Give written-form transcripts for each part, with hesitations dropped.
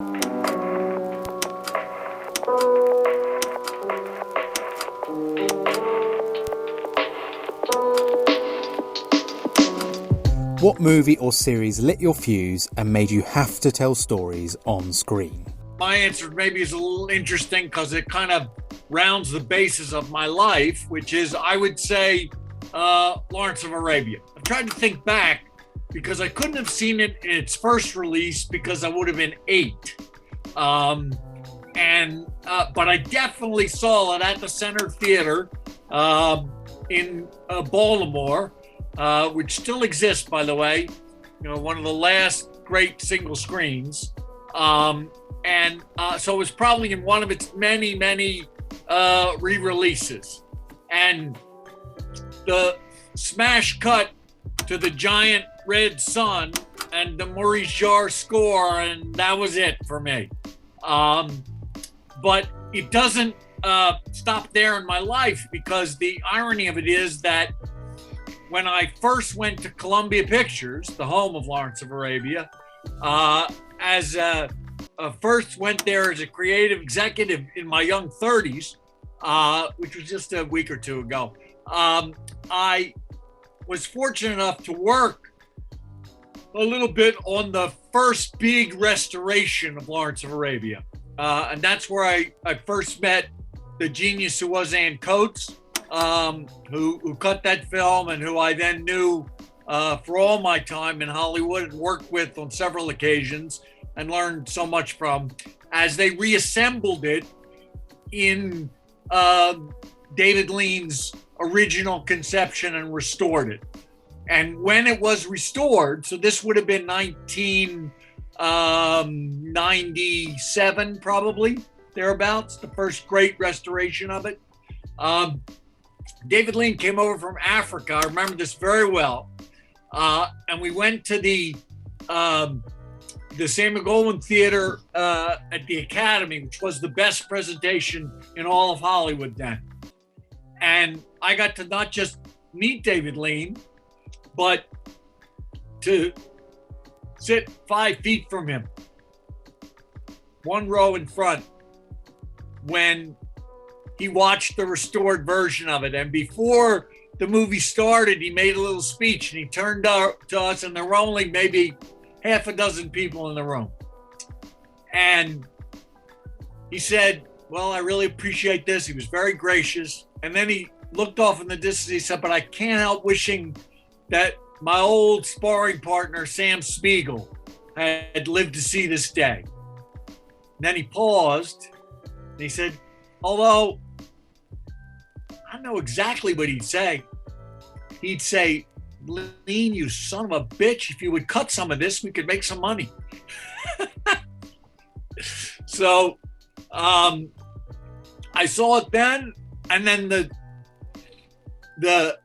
What movie or series lit your fuse and made you have to tell stories on screen? My answer maybe is a little interesting because it kind of rounds the basis of my life, which is, I would say, Lawrence of Arabia. I've tried to think back because I couldn't have seen it in its first release because I would have been 8. But I definitely saw it at the Center Theater in Baltimore, which still exists, by the way. You know, one of the last great single screens. So it was probably in one of its many, many re-releases. And the smash cut to the giant red sun and the Maurice Jarre score, and that was it for me. But it doesn't stop there in my life, because the irony of it is that when I first went to Columbia Pictures, the home of Lawrence of Arabia, first went there as a creative executive in my young 30s, which was just a week or two ago. I was fortunate enough to work a little bit on the first big restoration of Lawrence of Arabia. And that's where I first met the genius who was Ann Coates, who cut that film, and who I then knew for all my time in Hollywood and worked with on several occasions and learned so much from, as they reassembled it in David Lean's original conception and restored it. And when it was restored, so this would have been 1997, probably, thereabouts, the first great restoration of it. David Lean came over from Africa. I remember this very well. And we went to the Samuel Goldwyn Theater at the Academy, which was the best presentation in all of Hollywood then. And I got to not just meet David Lean, but to sit 5 feet from him, one row in front, when he watched the restored version of it. And before the movie started, he made a little speech, and he turned to us, and there were only maybe half a dozen people in the room. And he said, "Well, I really appreciate this." He was very gracious. And then he looked off in the distance. He said, "But I can't help wishing that my old sparring partner, Sam Spiegel, had lived to see this day." And then he paused, and he said, "Although I don't know exactly what he'd say. He'd say, 'Lean, you son of a bitch, if you would cut some of this, we could make some money.'" So I saw it then, and then the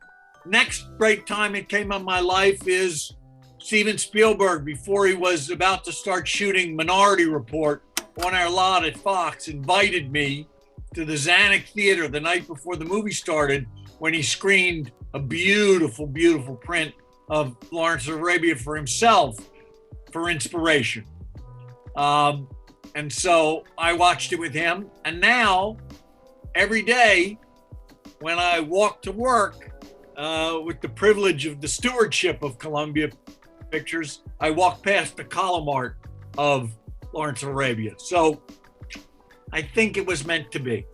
next great time it came in my life is Steven Spielberg, before he was about to start shooting Minority Report on our lot at Fox, invited me to the Zanuck Theater the night before the movie started, when he screened a beautiful, beautiful print of Lawrence of Arabia for himself for inspiration. And so I watched it with him. And now, every day, when I walk to work, with the privilege of the stewardship of Columbia Pictures, I walk past the column art of Lawrence of Arabia. So I think it was meant to be.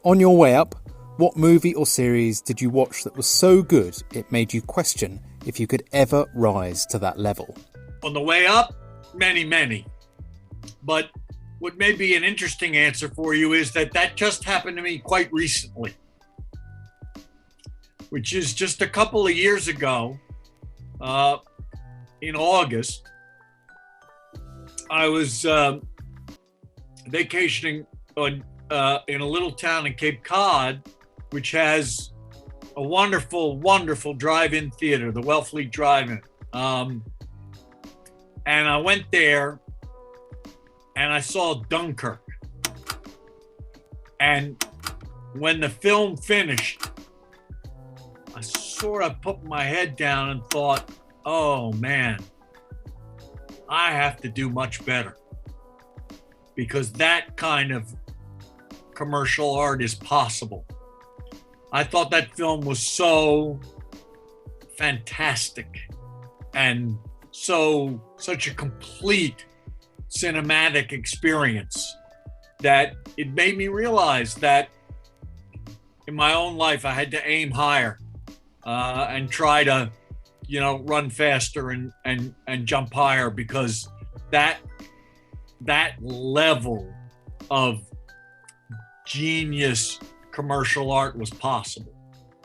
On your way up, what movie or series did you watch that was so good it made you question if you could ever rise to that level? On the way up, many, many. But what may be an interesting answer for you is that just happened to me quite recently, which is just a couple of years ago, in August. I was vacationing in a little town in Cape Cod, which has a wonderful, wonderful drive-in theater, the Wellfleet Drive-In. And I went there, and I saw Dunkirk. And when the film finished, I sort of put my head down and thought, oh man, I have to do much better. because that kind of commercial art is possible. I thought that film was so fantastic and such a complete cinematic experience that it made me realize that in my own life I had to aim higher and try to, run faster and jump higher, because that level of genius commercial art was possible.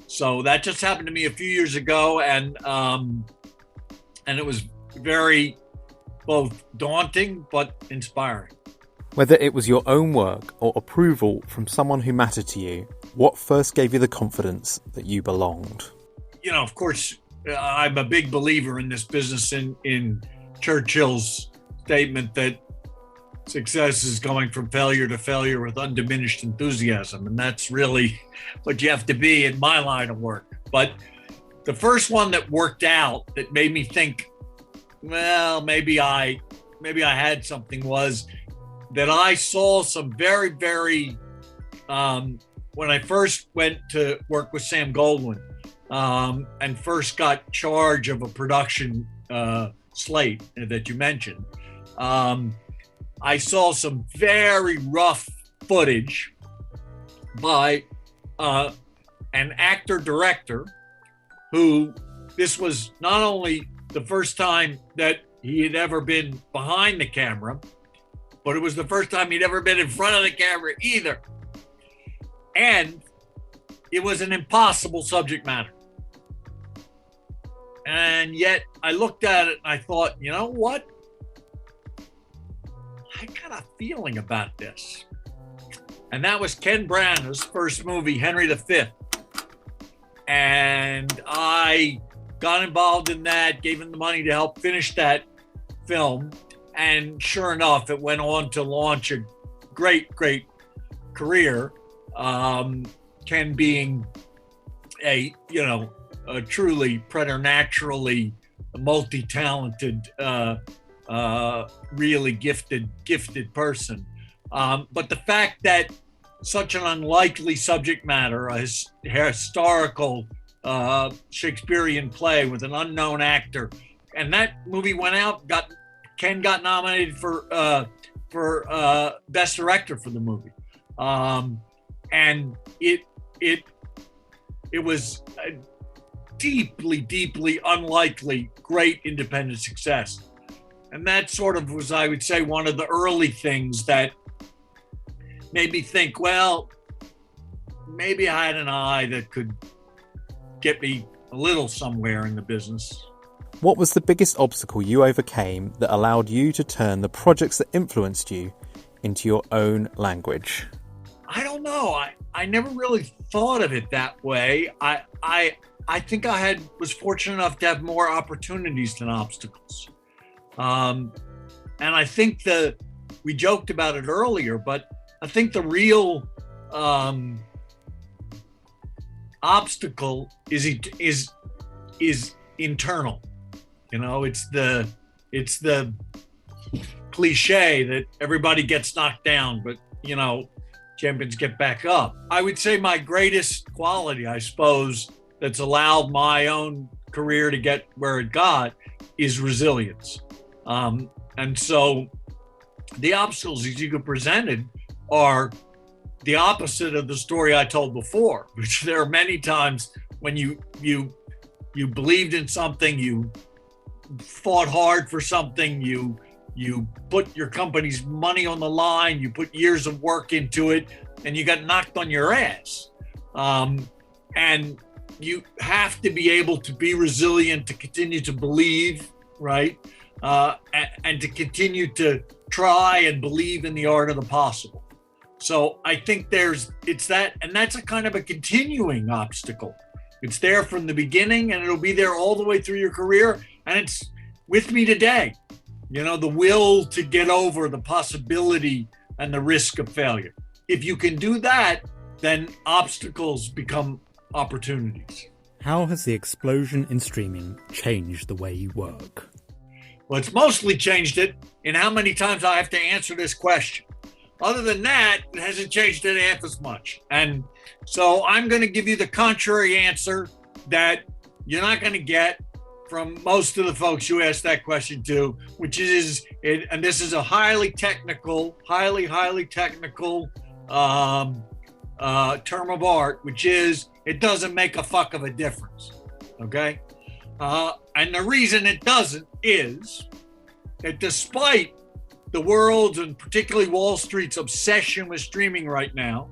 So that just happened to me a few years ago, and it was very both daunting but inspiring. Whether it was your own work or approval from someone who mattered to you, what first gave you the confidence that you belonged? Of course, I'm a big believer in this business in Churchill's statement that success is going from failure to failure with undiminished enthusiasm. And that's really what you have to be in my line of work. But the first one that worked out that made me think, well, maybe I had something, was that I saw some very, very, when I first went to work with Sam Goldwyn and first got charge of a production slate that you mentioned, I saw some very rough footage by an actor-director who, this was not only the first time that he had ever been behind the camera, but it was the first time he'd ever been in front of the camera either. And it was an impossible subject matter. And yet I looked at it and I thought, you know what? I got a feeling about this. And that was Ken Branagh's first movie, Henry V. And I got involved in that, gave him the money to help finish that film. And sure enough, it went on to launch a great, great career. Ken being a truly preternaturally multi-talented, really gifted person. But the fact that such an unlikely subject matter, a historical Shakespearean play with an unknown actor, and that movie went out, Ken got nominated for Best Director for the movie. And it was a deeply, deeply unlikely, great independent success. And that sort of was, I would say, one of the early things that made me think, well, maybe I had an eye that could get me a little somewhere in the business. What was the biggest obstacle you overcame that allowed you to turn the projects that influenced you into your own language? I don't know. I never really thought of it that way. I think I was fortunate enough to have more opportunities than obstacles. And I think we joked about it earlier, but I think the real obstacle is internal. It's the cliche that everybody gets knocked down, but champions get back up. I would say my greatest quality, I suppose, that's allowed my own career to get where it got is resilience. And so the obstacles that you presented are the opposite of the story I told before, which there are many times when you believed in something, you fought hard for something, you put your company's money on the line, you put years of work into it, and you got knocked on your ass. And you have to be able to be resilient, to continue to believe, right? And to continue to try and believe in the art of the possible. So I think it's that, and that's a kind of a continuing obstacle. It's there from the beginning and it'll be there all the way through your career. And it's with me today, the will to get over the possibility and the risk of failure. If you can do that, then obstacles become opportunities. How has the explosion in streaming changed the way you work? Well, it's mostly changed it in how many times I have to answer this question. Other than that, it hasn't changed it half as much. And so I'm going to give you the contrary answer that you're not going to get from most of the folks you asked that question to, which is, and this is a highly technical term of art, which is it doesn't make a fuck of a difference. Okay? And the reason it doesn't is that despite the world's and particularly Wall Street's obsession with streaming right now,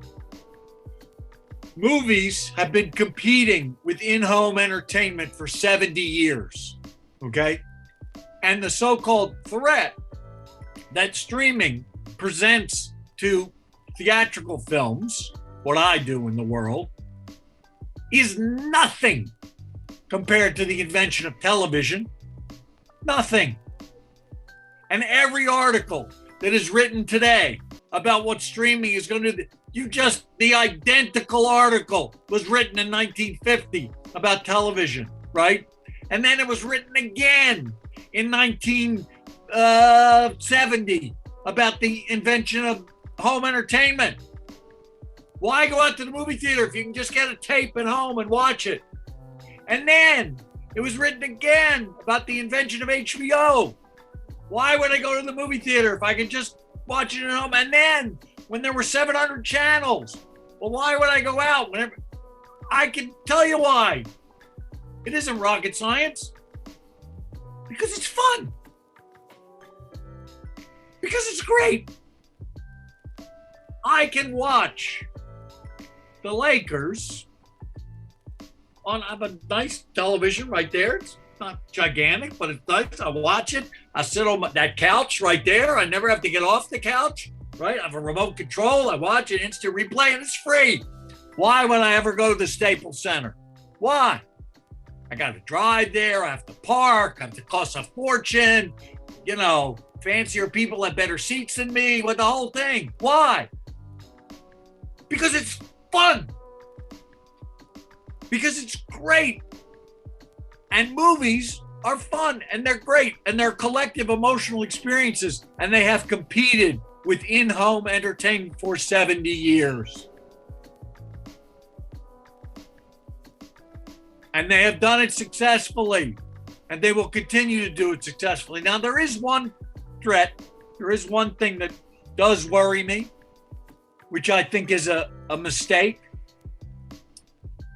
movies have been competing with in-home entertainment for 70 years, okay? And the so-called threat that streaming presents to theatrical films, what I do in the world, is nothing compared to the invention of television. Nothing. And every article that is written today about what streaming is going to do, the identical article was written in 1950 about television, right? And then it was written again in 1970 about the invention of home entertainment. Why go out to the movie theater if you can just get a tape at home and watch it? And then it was written again about the invention of HBO. Why would I go to the movie theater if I could just watch it at home? And then when there were 700 channels, well, why would I go out? I can tell you why. It isn't rocket science. Because it's fun. Because it's great. I can watch the Lakers I have a nice television right there. It's not gigantic, but it's nice. I watch it. I sit on that couch right there. I never have to get off the couch, right? I have a remote control. I watch it, instant replay, and it's free. Why would I ever go to the Staples Center? Why? I got to drive there. I have to park. I have to cost a fortune. You know, fancier people have better seats than me with the whole thing. Why? Because it's fun. Because it's great. And movies are fun and they're great and they're collective emotional experiences, and they have competed with in-home entertainment for 70 years. And they have done it successfully, and they will continue to do it successfully. Now, there is one threat. There is one thing that does worry me, which I think is a mistake.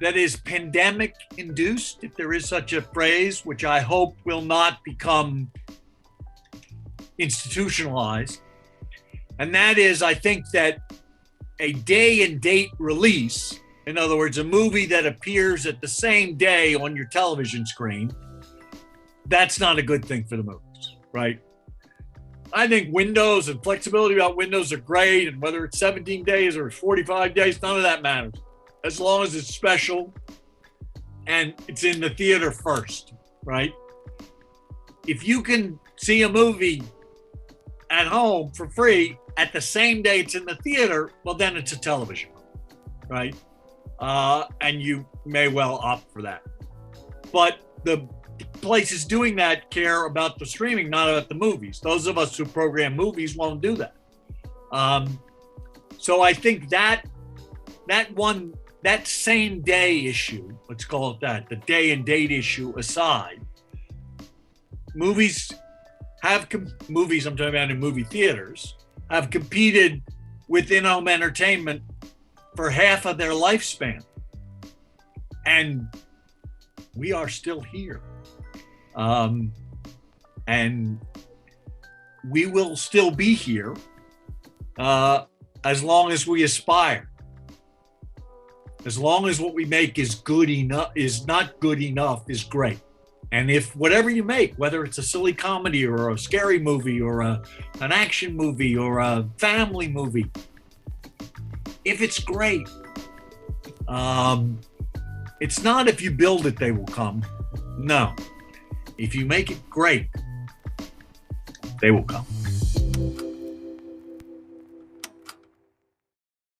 That is pandemic induced, if there is such a phrase, which I hope will not become institutionalized. And that is, I think that a day and date release, in other words, a movie that appears at the same day on your television screen, that's not a good thing for the movies, right? I think windows and flexibility about windows are great, and whether it's 17 days or 45 days, none of that matters. As long as it's special and it's in the theater first, right? If you can see a movie at home for free at the same day it's in the theater, well, then it's a television, right? And you may well opt for that. But the places doing that care about the streaming, not about the movies. Those of us who program movies won't do that. So I think that same day issue, let's call it that, the day and date issue aside, movies, I'm talking about in movie theaters, have competed with in-home entertainment for half of their lifespan. And we are still here. And we will still be here as long as we aspire. As long as what we make is good enough, is not good enough, is great. And if whatever you make, whether it's a silly comedy or a scary movie or an action movie or a family movie, if it's great, it's not if you build it, they will come. No. If you make it great, they will come.